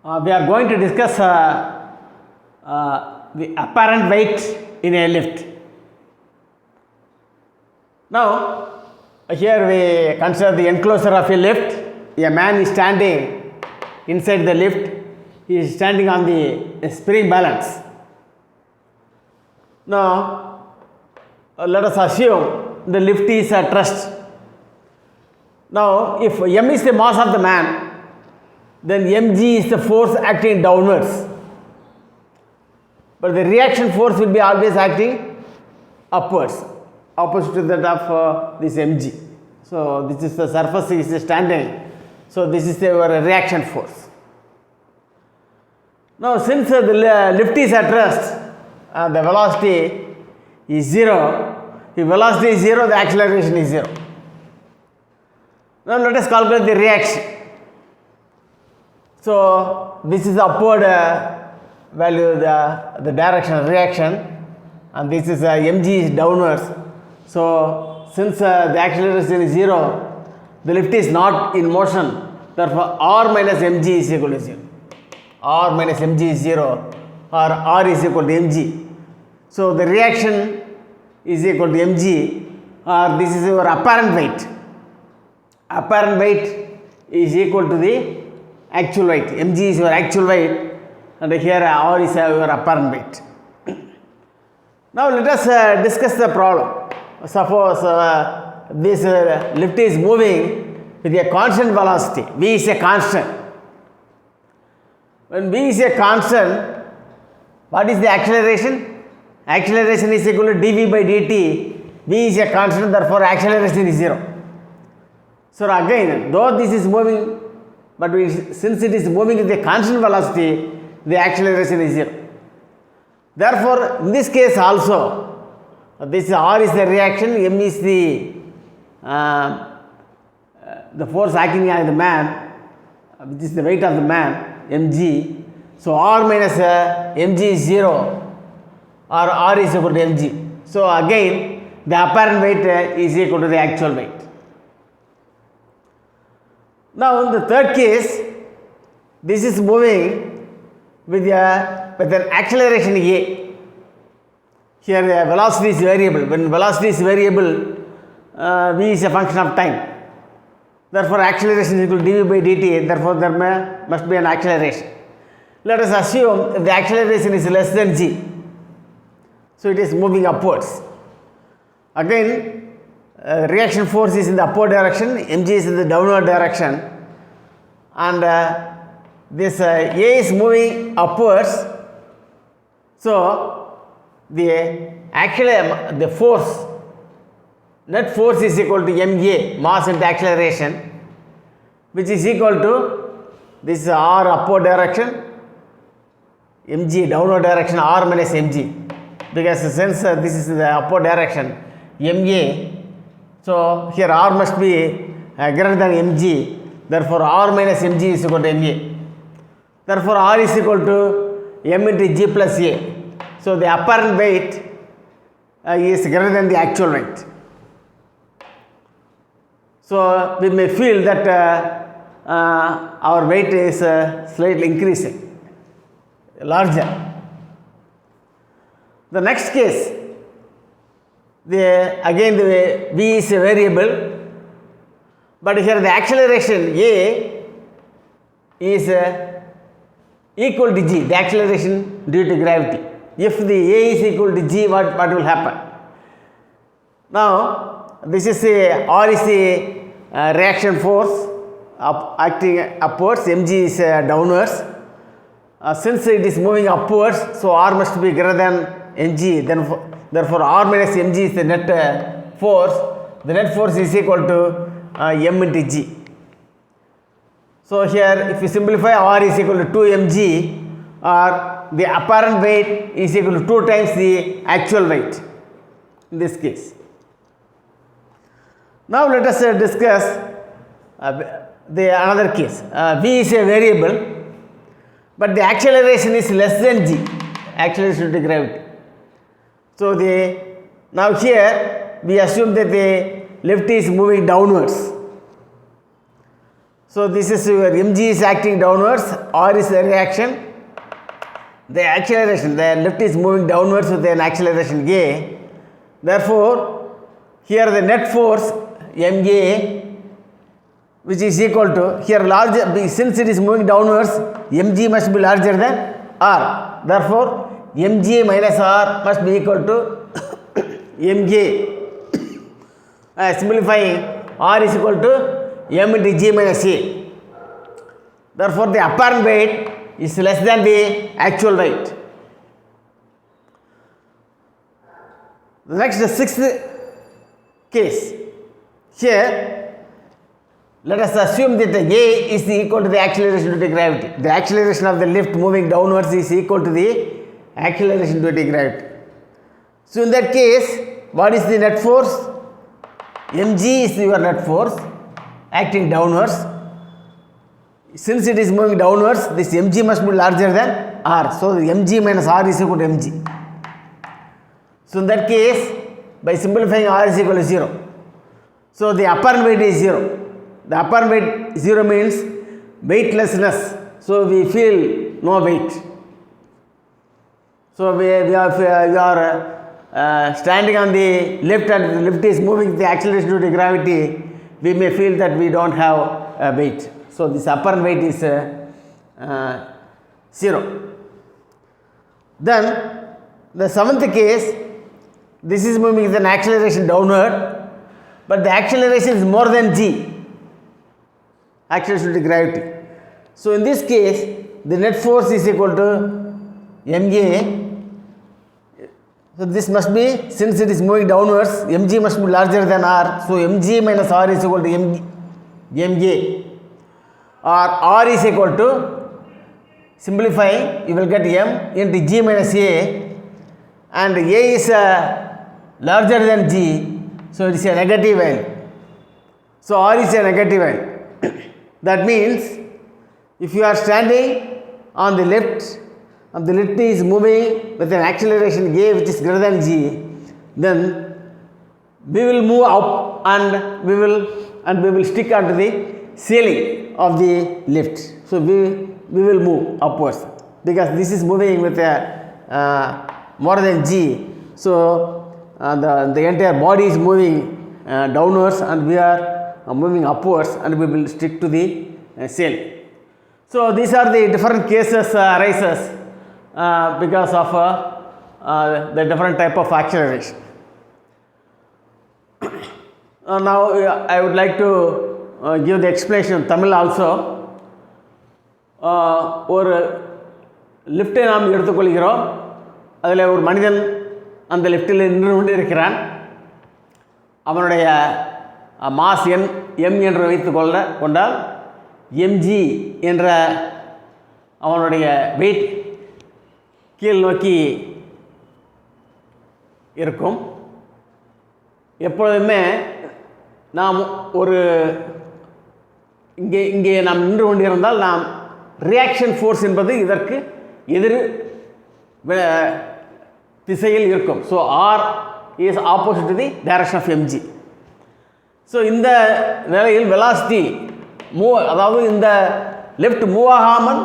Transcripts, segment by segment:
We are going to discuss the apparent weight in a lift. Now, here we consider the enclosure of a lift. A man is standing inside the lift. He is standing on the spring balance. Now, let us assume the lift is at rest. Now, if m is the mass of the man, then mg is the force acting downwards. But the reaction force will be always acting upwards, opposite to that of this mg. So, this is the surface is standing. So, this is the reaction force. Now, since the lift is at rest, the velocity is 0. If velocity is 0, the acceleration is 0. Now, let us calculate the reaction. So, this is the upward value, the direction of reaction, and this is mg is downwards. So, since the acceleration is 0, the lift is not in motion, therefore r minus mg is equal to 0. R minus mg is 0, or r is equal to mg. So, the reaction is equal to mg, or this is your apparent weight. Apparent weight is equal to the actual weight. Mg is your actual weight, and here r is your apparent weight. Now, let us discuss the problem. Suppose this lift is moving with a constant velocity. V is a constant. When V is a constant, what is the acceleration? Acceleration is equal to dv by dt. V is a constant, therefore acceleration is 0. So, again, though this is moving, but since it is moving with a constant velocity, the acceleration is 0. Therefore, in this case also, this r is the reaction, m is the force acting on the man, which is the weight of the man, mg. So, r minus mg is 0, or r is equal to mg. So, again, the apparent weight is equal to the actual weight. Now, in the third case, this is moving with an acceleration a. Here the velocity is variable. When velocity is variable, v is a function of time. Therefore, acceleration is equal to dv by dt. Therefore, there must be an acceleration. Let us assume if the acceleration is less than g. So, it is moving upwards. Again, reaction force is in the upward direction, mg is in the downward direction, and this a is moving upwards. So, the force, net force is equal to ma, mass into acceleration, which is equal to this r upward direction, mg downward direction, r minus mg, because since this is the upward direction, ma. So, here r must be greater than mg, therefore, r minus mg is equal to ma. Therefore, r is equal to m into g plus a. So, the apparent weight is greater than the actual weight. So, we may feel that our weight is slightly increasing, larger. The next case, again the v is a variable, but here the acceleration a is equal to g, the acceleration due to gravity. If the a is equal to g, what will happen? Now, this is r is the reaction force acting upwards, mg is downwards. Since it is moving upwards, so r must be greater than mg, therefore r minus mg is the net force. The net force is equal to m into g. So, here if we simplify, r is equal to 2 mg, or the apparent weight is equal to 2 times the actual weight in this case. Now, let us discuss another case. V is a variable, but the acceleration is less than g, acceleration due to gravity. So, now here we assume that the lift is moving downwards. So this is your mg is acting downwards, r is the reaction. The acceleration, the lift is moving downwards with an acceleration a. Therefore, here the net force ma, which is equal to, here larger, since it is moving downwards, mg must be larger than r. Therefore, mg minus r must be equal to mj. Simplifying, r is equal to m into g minus a. Therefore, the apparent weight is less than the actual weight. The next, the sixth case. Here, let us assume that the a is equal to the acceleration due to gravity. The acceleration of the lift moving downwards is equal to the acceleration due to gravity. So in that case, what is the net force? mg is your net force acting downwards. Since it is moving downwards, this mg must be larger than r. So mg minus r is equal to mg. So in that case, by simplifying, r is equal to 0. So the apparent weight is 0. The apparent weight 0 means weightlessness. So we feel no weight. So we are standing on the lift and the lift is moving the acceleration due to gravity. We may feel that we don't have a weight. So this apparent weight is 0. Then the seventh case, this is moving with an acceleration downward, but the acceleration is more than g, acceleration due to gravity. So in this case, the net force is equal to ma. So this must be, since it is moving downwards, mg must be larger than r. So mg minus r is equal to ma. Or r is equal to, simplifying, you will get m into g minus a, and a is larger than g, so it is a negative value. So r is a negative value. That means, if you are standing on the lift and the lift is moving with an acceleration a which is greater than g, then we will move up and we will stick onto the ceiling of the lift. So we will move upwards because this is moving with a more than g. So the entire body is moving downwards and we are moving upwards and we will stick to the ceiling. So these are the different cases arises because of the different type of acceleration. Now I would like to give the explanation in Tamil also. ஒரு லிஃப்டை நாம் எடுத்துக்கொள்கிறோம். அதில் ஒரு மனிதன் அந்த லிஃப்ட்டில் நின்று கொண்டு இருக்கிறான். அவனுடைய மாஸ் எம் என்று கொண்டால் எம்ஜி என்ற அவனுடைய வெயிட் கீழ் நோக்கி இருக்கும். எப்பொழுதுமே நாம் ஒரு இங்கே நாம் நின்று கொண்டிருந்தால் நாம் ரியாக்ஷன் ஃபோர்ஸ் என்பது இதற்கு எதிர் திசையில் இருக்கும். So R is opposite to the direction of mg. So இந்த நிலையில் வெலாசிட்டி அதாவது இந்த லெஃப்ட் மூவ் ஆகாமல்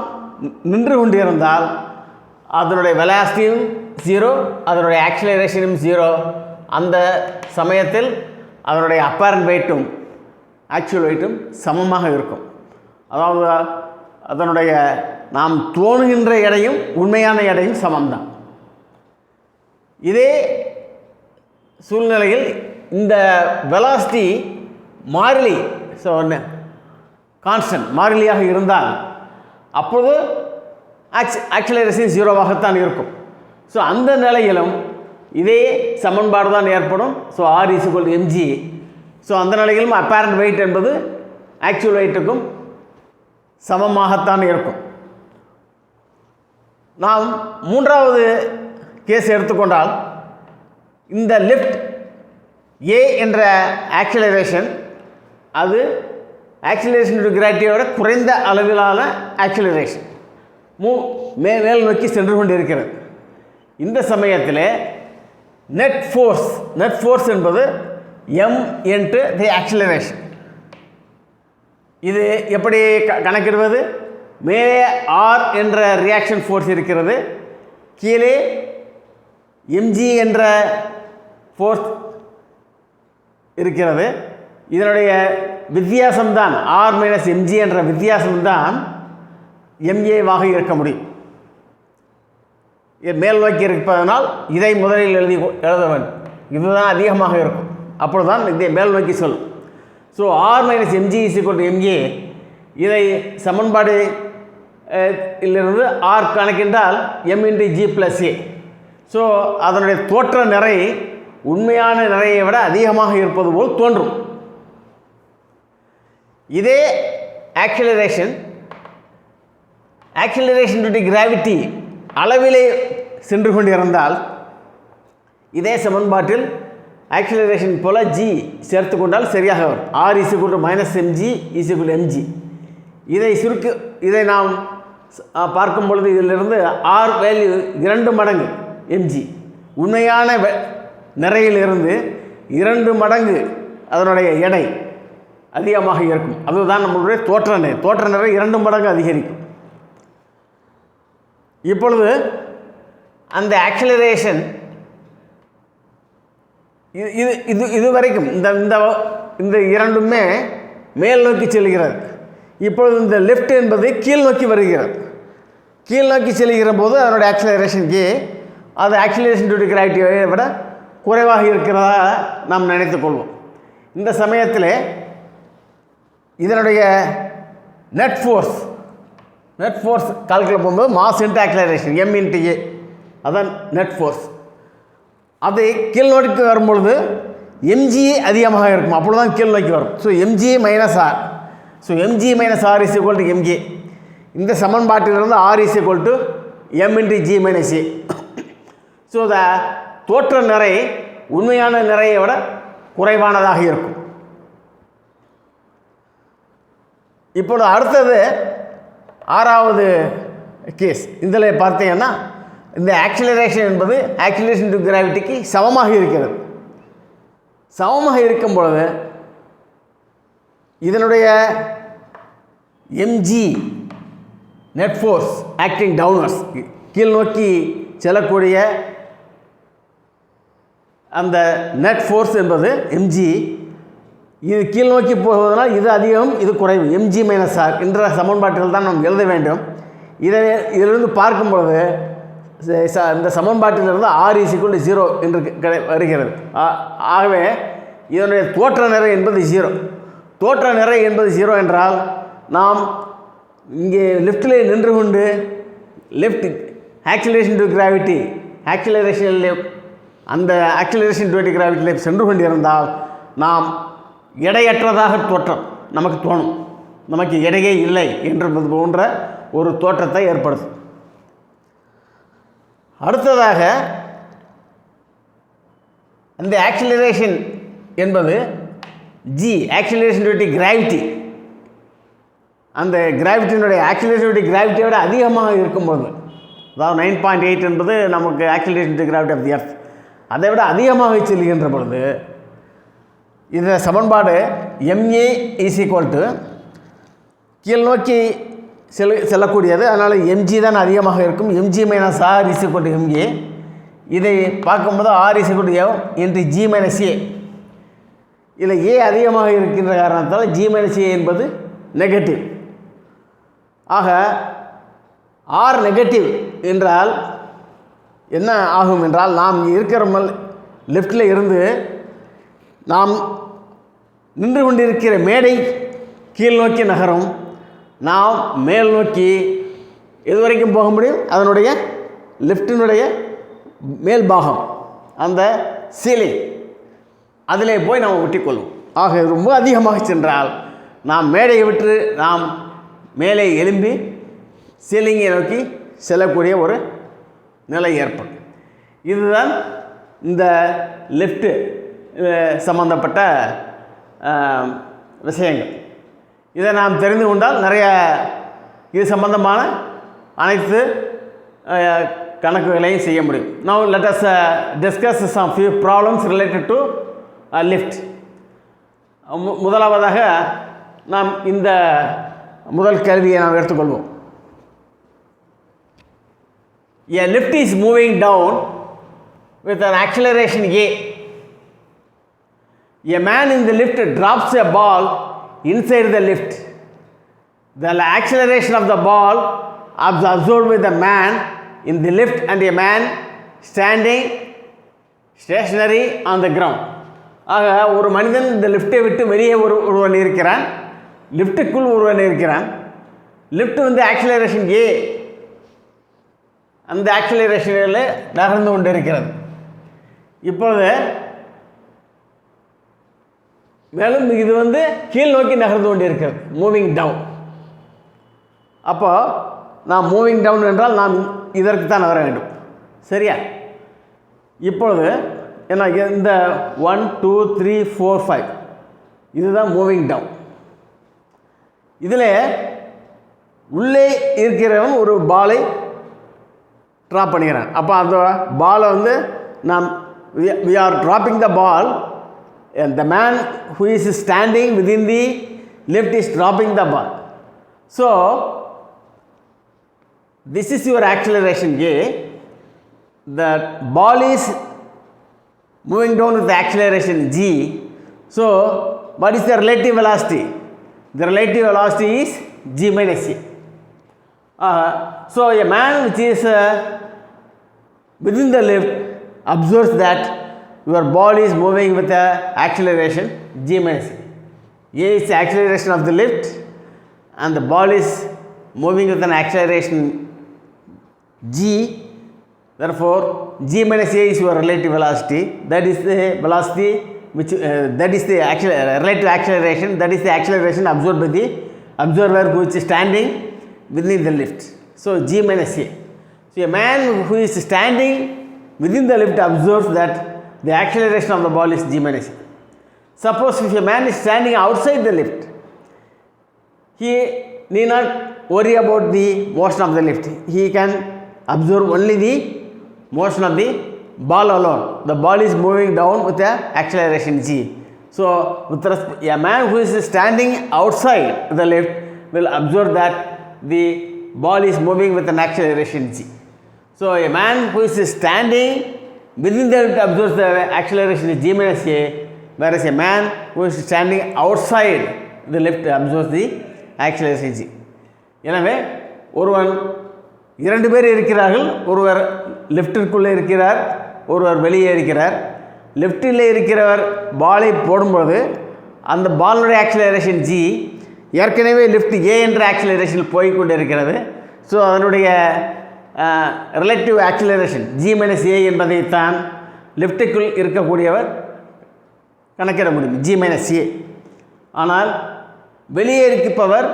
நின்று கொண்டிருந்தால் அதனுடைய வெலாசிட்டியும் 0, அதனுடைய ஆக்சிலரேஷனும் 0. அந்த சமயத்தில் அதனுடைய அப்பேரண்ட் வெயிட்டும் ஆக்சுவல் வெயிட்டும் சமமாக இருக்கும். அதாவது அதனுடைய நாம் தோணுகின்ற எடையும் உண்மையான எடையும் சமம்தான். இதே சூழ்நிலையில் இந்த வெலாசிட்டி மாறிலி, ஸோ கான்ஸ்டன்ட் மாறிலியாக இருந்தால் அப்போது ஆக்சிலரேஷன் 0வாகத்தான் இருக்கும். ஸோ அந்த நிலையிலும் இதே சமன்பாடு தான் ஏற்படும். So R is equal to mg. So அந்த நிலையிலும் அப்பேரண்ட் வெயிட் என்பது ஆக்சுவல் வெயிட்டுக்கும் சமமாகத்தான் இருக்கும். நாம் மூன்றாவது கேஸ் எடுத்துக்கொண்டால் இந்த லிஃப்ட் ஏ என்ற ஆக்சிலரேஷன் அது ஆக்சிலரேஷன் டு கிராவிட்டியோட குறைந்த அளவிலான ஆக்சிலரேஷன் மேல் நோக்கி சென்று கொண்டிருக்கிறது. இந்த சமயத்தில் நெட் ஃபோர்ஸ் என்பது m into the acceleration. இது எப்படி கணக்கிடுவது? மேலே R என்ற ரியாக்ஷன் ஃபோர்ஸ் இருக்கிறது, கீழே mg என்ற ஃபோர்ஸ் இருக்கிறது. இதனுடைய வித்தியாசம்தான் R மைனஸ் mg என்ற வித்தியாசம்தான் MAவாக இருக்க முடியும். மேல் நோக்கி இருப்பதனால் இதை முதலில் எழுத வேண்டும். இதுதான் அதிகமாக இருக்கும், அப்பொழுது தான் இதை மேல் நோக்கி சொல்லும். So R minus mg is equal to MA. இதை சமன்பாடு இலிருந்து R கணக்கின்றால் m into g plus A. So அதனுடைய தோற்ற நிறை உண்மையான நிறையை விட அதிகமாக இருப்பது போல் தோன்றும். இதே ஆக்சிலரேஷன் டியூ டு கிராவிட்டி அளவிலே சென்று கொண்டிருந்தால் இதே சமன்பாட்டில் ஆக்சிலரேஷன் போல g சேர்த்து கொண்டால் சரியாக வரும். R is equal to minus mg is equal to mg. இதை நாம் பார்க்கும் பொழுது இதிலிருந்து R வேல்யூ 2 மடங்கு mg, உண்மையான நிறையிலிருந்து 2 மடங்கு அதனுடைய எடை அதிகமாக இருக்கும். அதுதான் நம்மளுடைய தோற்ற நிறை 2 மடங்கு அதிகரிக்கும். இப்பொழுது அந்த ஆக்சிலரேஷன் இதுவரைக்கும் இந்த இரண்டுமே மேல் நோக்கி செல்கிறது. இப்பொழுது இந்த லெஃப்ட் என்பது கீழ் நோக்கி வருகிறது. கீழ் நோக்கி செல்கிற போது அதனுடைய ஆக்சிலரேஷன் A அது ஆக்சிலரேஷன் டியூ டு கிராவிட்டியை விட குறைவாக இருக்கிறதா நாம் நினைத்துக்கொள்வோம். இந்த சமயத்தில் இதனுடைய நெட் ஃபோர்ஸ் கால்குலேட் பண்ணும்போது mass into acceleration m into A அதான் நெட் ஃபோர்ஸ். அது கீழ் நோக்கி வரும்பொழுது mg அதிகமாக இருக்கும், அப்பொழுது தான் கீழ் நோக்கி வரும். So mg minus R. So mg minus R is equal to mg. இந்த சமன்பாட்டிலிருந்து R is equal to m into g minus A. So the தோற்ற நிறை உண்மையான நிறையை விட குறைவானதாக இருக்கும். இப்பொழுது அடுத்தது 6வது கேஸ். இதில் பார்த்தீங்கன்னா இந்த ஆக்சிலரேஷன் என்பது ஆக்சிலரேஷன் டு கிராவிட்டிக்கு சமமாக இருக்கிறது. சமமாக இருக்கும் பொழுது இதனுடைய mg net force acting downwards கீழ் நோக்கி செல்லக்கூடிய அந்த நெட் ஃபோர்ஸ் என்பது mg. இது கீழ் நோக்கி போவதனால் இது அதிகம், இது குறைவு. mg மைனஸ் R என்ற சமன்பாட்டில் தான் நாம் எழுத வேண்டும். இதிலிருந்து பார்க்கும் பொழுது இந்த சமன்பாட்டிலிருந்து R இஸ் ஈக்குவல் டு 0 என்று வருகிறது. ஆகவே இதனுடைய தோற்ற நிறை என்பது 0. தோற்ற நிறை என்பது 0 என்றால் நாம் இங்கே லெஃப்டிலே நின்று கொண்டு லெஃப்ட் ஆக்சிலரேஷன் டு கிராவிட்டி அந்த ஆக்சிலரேஷன் டு கிராவிட்டியில் சென்று கொண்டிருந்தால் நாம் எடையற்றதாக தோற்றம் நமக்கு தோணும். நமக்கு எடையே இல்லை என்பது போன்ற ஒரு தோற்றத்தை ஏற்படுத்தும். அடுத்ததாக அந்த ஆக்சிலரேஷன் என்பது g acceleration due to gravity அந்த கிராவிட்டியினுடைய ஆக்சிலரேஷன் டியூ டு கிராவிட்டியை விட அதிகமாக இருக்கும்போது, அதாவது 9.8 என்பது நமக்கு acceleration due to gravity of the earth, அதை விட அதிகமாக செல்கின்ற பொழுது இந்த சமன்பாடு ma இஸ் ஈக்குவல் டு கீழ் நோக்கி செல்லக்கூடியது, அதனால் mg தான் அதிகமாக இருக்கும். mg minus R is equal to ma. இதை பார்க்கும்போது R is equal to m into g minus A. இதில் A அதிகமாக இருக்கின்ற காரணத்தால் g மைனஸ் A என்பது நெகட்டிவ். ஆக R நெகட்டிவ் என்றால் என்ன ஆகும் என்றால், நாம் இருக்கிற லெஃப்டில் இருந்து நாம் நின்று கொண்டிருக்கிற மேடை கீழ் நோக்கி நகரும். நாம் மேல் நோக்கி எது வரைக்கும் போக முடியும்? அதனுடைய லெஃப்டினுடைய மேல் பாகம், அந்த சீலிங், அதிலே போய் நாம் ஒட்டிக்கொள்வோம். ஆக ரொம்ப அதிகமாக சென்றால் நாம் மேடையை விட்டு நாம் மேலே எழும்பி சீலிங்கை நோக்கி செல்லக்கூடிய ஒரு நிலை ஏற்படும். இதுதான் இந்த லெஃப்ட்டு சம்பந்தப்பட்ட விஷயங்கள். இதை நாம் தெரிந்து கொண்டால் நிறைய இது சம்பந்தமான அனைத்து கணக்குகளையும் செய்ய முடியும். Now let us discuss some few problems related to lift. முதலாவதாக நாம் இந்த முதல் கேள்வியை நாம் எடுத்துக்கொள்வோம். A lift is moving down with an acceleration A. A man in the lift drops a ball inside the lift. The acceleration of the ball is absorbed by the man in the lift and a man standing stationary on the ground. ஆக ஒரு மனிதன் இந்த லிஃப்ட்டை விட்டு வெளியே ஒருவன் இருக்கிறான், லிஃப்ட்டுக்குள் ஒருவன் இருக்கிறான். லிஃப்ட் வந்து ஆக்சிலரேஷன் ஏ, அந்த ஆக்சிலரேஷனில் நகர்ந்து கொண்டு இருக்கிறது. இப்பொழுது மேலும் இது வந்து கீழ் நோக்கி நகர்ந்து கொண்டு இருக்கிறது, மூவிங் டவுன். அப்போ நாம் மூவிங் டவுன் என்றால் நாம் இதற்கு தான் நகர வேண்டும், சரியா? இப்பொழுது ஏன்னா இந்த 1 2 3 4 5 இதுதான் மூவிங் டவுன். இதில் உள்ளே இருக்கிறவன் ஒரு பாலை ட்ராப் பண்ணிக்கிறான். அப்போ அந்த பாலை வந்து நாம் we are dropping the ball and the man who is standing within the lift is dropping the ball. So this is your acceleration A. The ball is moving down with the acceleration G. So what is the relative velocity? The relative velocity is G minus A. So a man which is within the lift observes that your ball is moving with the acceleration G minus A. A is the acceleration of the lift and the ball is moving with an acceleration G. Therefore G minus A is your relative velocity. That is the velocity which that is the relative acceleration, that is the acceleration absorbed by the observer which is standing within the lift. So G minus A. So a man who is standing within the lift observes that the acceleration of the ball is G minus A. Suppose if a man is standing outside the lift, he need not worry about the motion of the lift. He can observe only the motion of the ball alone. The ball is moving down with the acceleration G. So with a man who is standing outside the lift will observe that the ball is moving with an acceleration G. So a man who is standing within the lift observes the acceleration is G minus A, whereas a man who is standing outside the lift observes the acceleration G. எனவே ஒருவன் இரண்டு பேர் இருக்கிறார்கள், ஒருவர் லிஃப்ட்டிற்குள்ளே இருக்கிறார், ஒருவர் வெளியே இருக்கிறார். லிஃப்ட்டில் இருக்கிறவர் பாலை போடும்போது அந்த பாலுடைய ஆக்சிலரேஷன் G ஏற்கனவே லிஃப்ட் ஏ என்ற ஆக்சிலரேஷனில் போய்கொண்டு இருக்கிறது. ஸோ அதனுடைய ரிலேட்டிவ் ஆக்சிலரேஷன் G மைனஸ் ஏ என்பதைத்தான் லிஃப்ட்டுக்குள் இருக்கக்கூடியவர் கணக்கிட முடியும், G மைனஸ் ஏ. ஆனால் வெளியே இருப்பவர்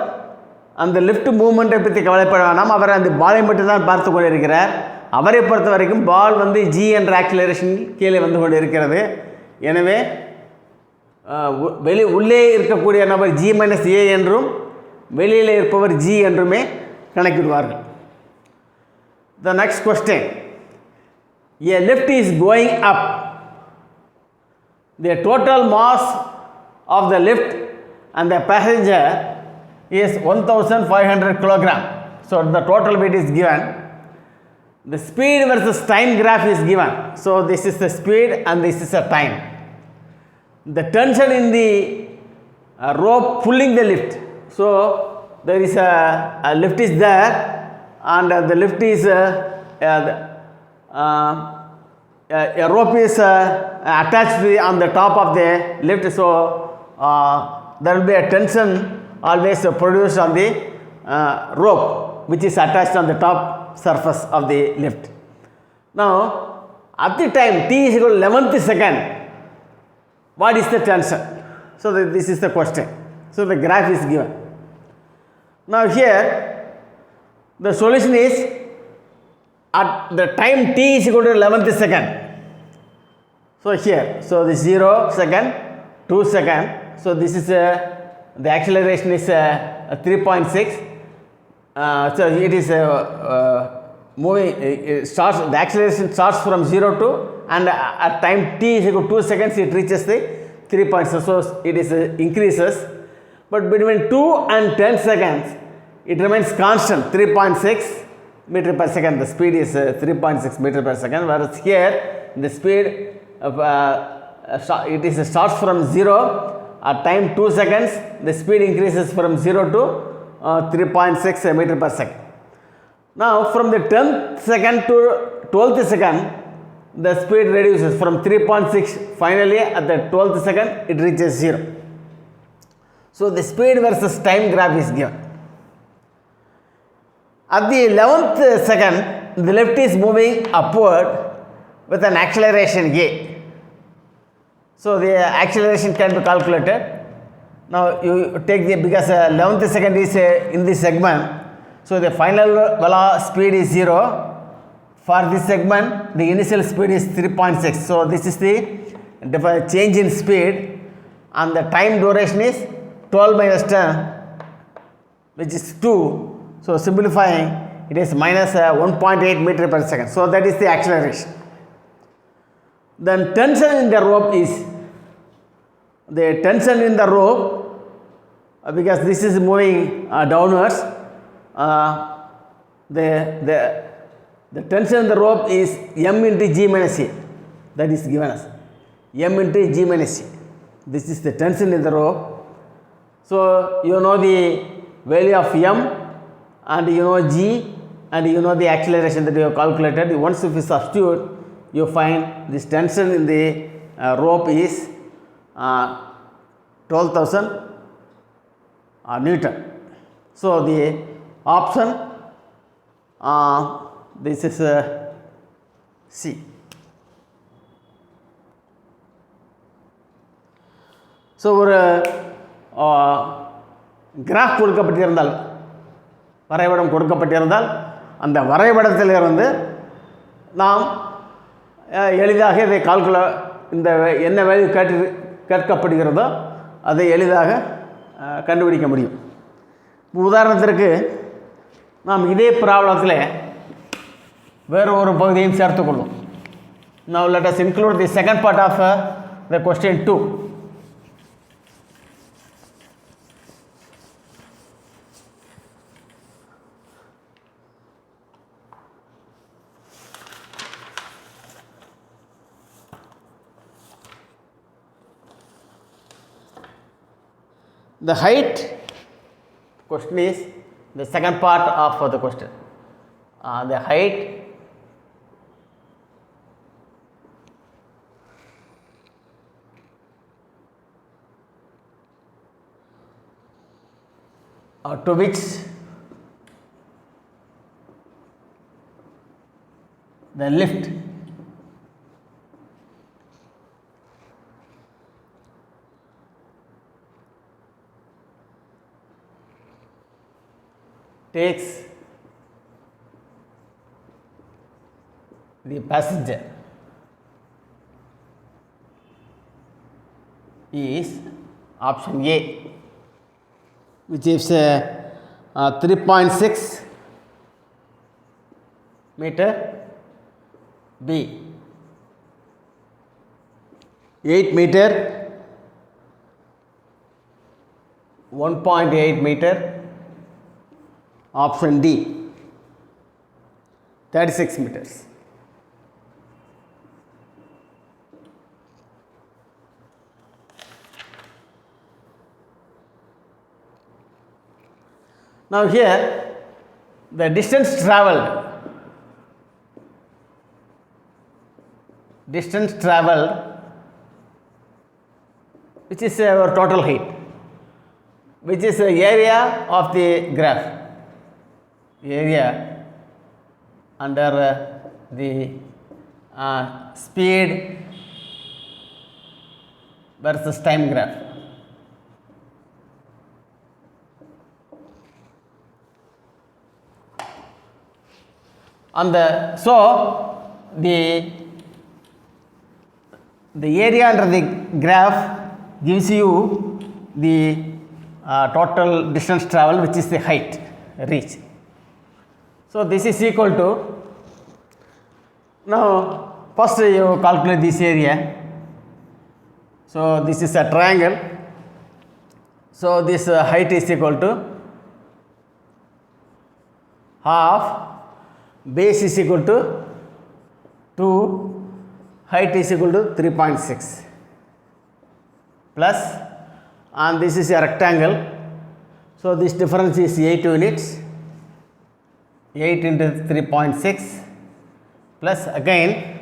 அந்த லிஃப்ட் மூவ்மெண்ட்டை பற்றி கவலைப்பட வேண்டாம், அவர் அந்த பாலை மட்டும்தான் பார்த்து கொண்டு இருக்கிறார். அவரை பொறுத்த வரைக்கும் பால் வந்து G என்ற ஆக்சிலரேஷன் கீழே வந்து கொண்டு இருக்கிறது. எனவே உள்ளே இருக்கக்கூடிய நபர் G மைனஸ் ஏ என்றும் வெளியில் இருப்பவர் G என்றுமே கணக்கிடுவார்கள். The next question. A lift is going up. The total mass of the lift and the passenger is 1500 kilogram. So the total weight is given. The speed versus time graph is given. So this is the speed and this is the time. The tension in the rope pulling the lift. So there is a lift is there and the lift is a rope is attached on the top of the lift. So there will be a tension always produced on the rope which is attached on the top surface of the lift. Now at the time t is equal to 11th second, what is the tension? So this is the question. So the graph is given. Now here the solution is at the time t is equal to 11th second. So here, so the 0 second, 2 second. So this is the acceleration is 3.6. So it is moving. It starts. The acceleration starts from 0 to, and at time t is equal to 2 seconds, it reaches the 3.6. So it is increases. but between 2 and 10 seconds it remains constant 3.6 meter per second. The speed is 3.6 meter per second, whereas here the speed of, starts from 0 at time 2 seconds. The speed increases from 0 to 3.6 meter per second. Now from the 10th second to 12th second, the speed reduces from 3.6. Finally at the 12th second it reaches 0. So the speed versus time graph is given. At the 11th second, the lift is moving upward with an acceleration a. So the acceleration can be calculated. Now you take the, because 11th second is in this segment, so the final speed is 0. For this segment, the initial speed is 3.6. So this is the change in speed, and the time duration is 12 minus 10, which is 2. So simplifying, it is minus 1.8 meter per second. So that is the acceleration. Then tension in the rope is the tension in the rope, because this is moving downwards. The tension in the rope is m into g minus a. That is given as m into g minus a. This is the tension in the rope. So you know the value of m, and you know g, and you know the acceleration that you have calculated. Once if you substitute, you find this tension in the rope is 12,000 Newton. So the option this is C. So ஒரு graph கொடுக்கப்பட்டிருந்தால், வரைபடம் கொடுக்கப்பட்டிருந்தால், அந்த வரைபடத்திலிருந்து நாம் எளிதாக இதை இந்த என்ன value கேட்கப்படுகிறதோ அதை எளிதாக கண்டுபிடிக்க முடியும். உதாரணத்திற்கு நாம் இதே ப்ராப்ளத்தில் வேறு ஒரு பகுதியையும் சேர்த்துக்கொள்வோம். Now let us include the second part of the question 2. The height question is the second part of the question. The height to which the lift takes the passenger is option A, which is 3.6 meter, B 8 meter, 1.8 meter, option D 36 meters. Now here the distance traveled which is our total height, which is the area of the graph, area under the speed versus time graph. So the area under the graph gives you the total distance travel, which is the height reached. So this is equal to, now first you calculate this area. So this is a triangle. So this height is equal to half, base is equal to 2, height is equal to 3.6 plus, and this is a rectangle, so this difference is 8 units, 8 into 3.6 plus again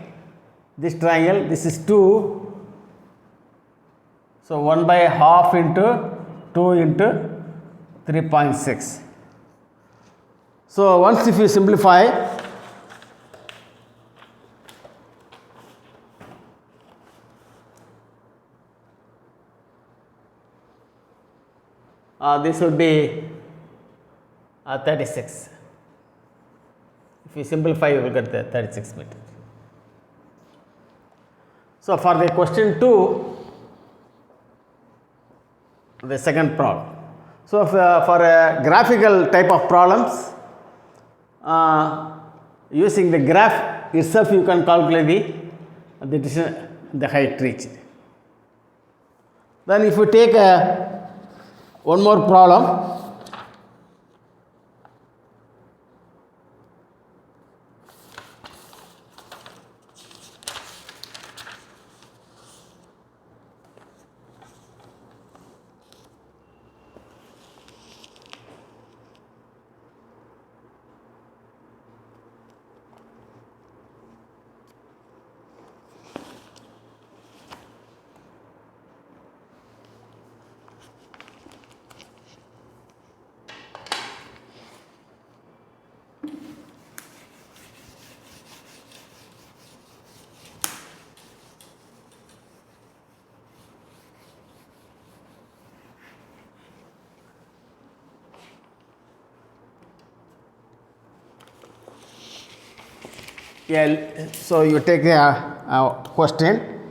this triangle, this is 2, so 1 by half into 2 into 3.6. So once if you simplify, this will be 36. If you simplify, you will get the 36 meters. So for the question 2, the second problem. So for a graphical type of problems, using the graph itself, you can calculate the distance, the height reached. Then if you take one more problem, yeah, so you take a question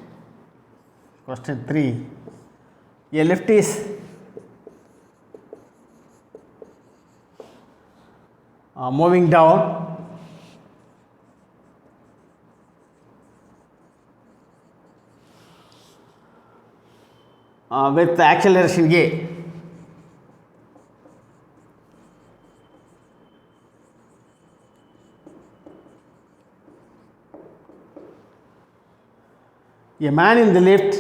3. A lift is moving down with the acceleration A. A man in the lift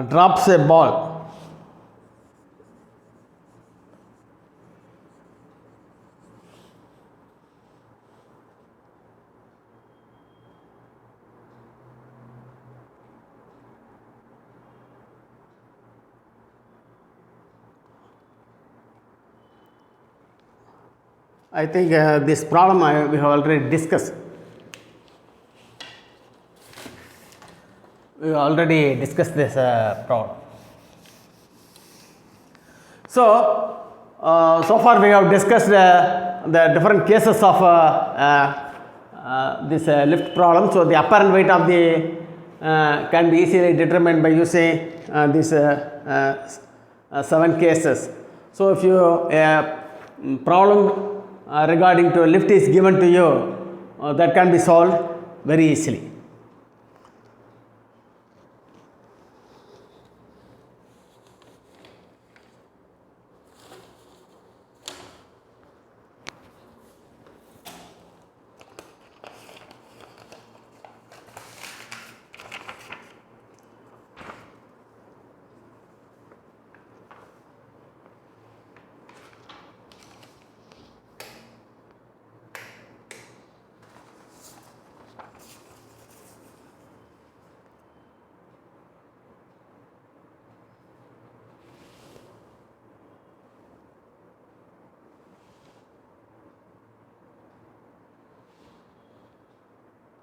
drops a ball. I think this problem we have already discussed. We already discussed this problem. So, so far we have discussed the different cases of this lift problem. So, the apparent weight of the can be easily determined by using these 7 cases. So, if you problem regarding to lift is given to you, that can be solved very easily.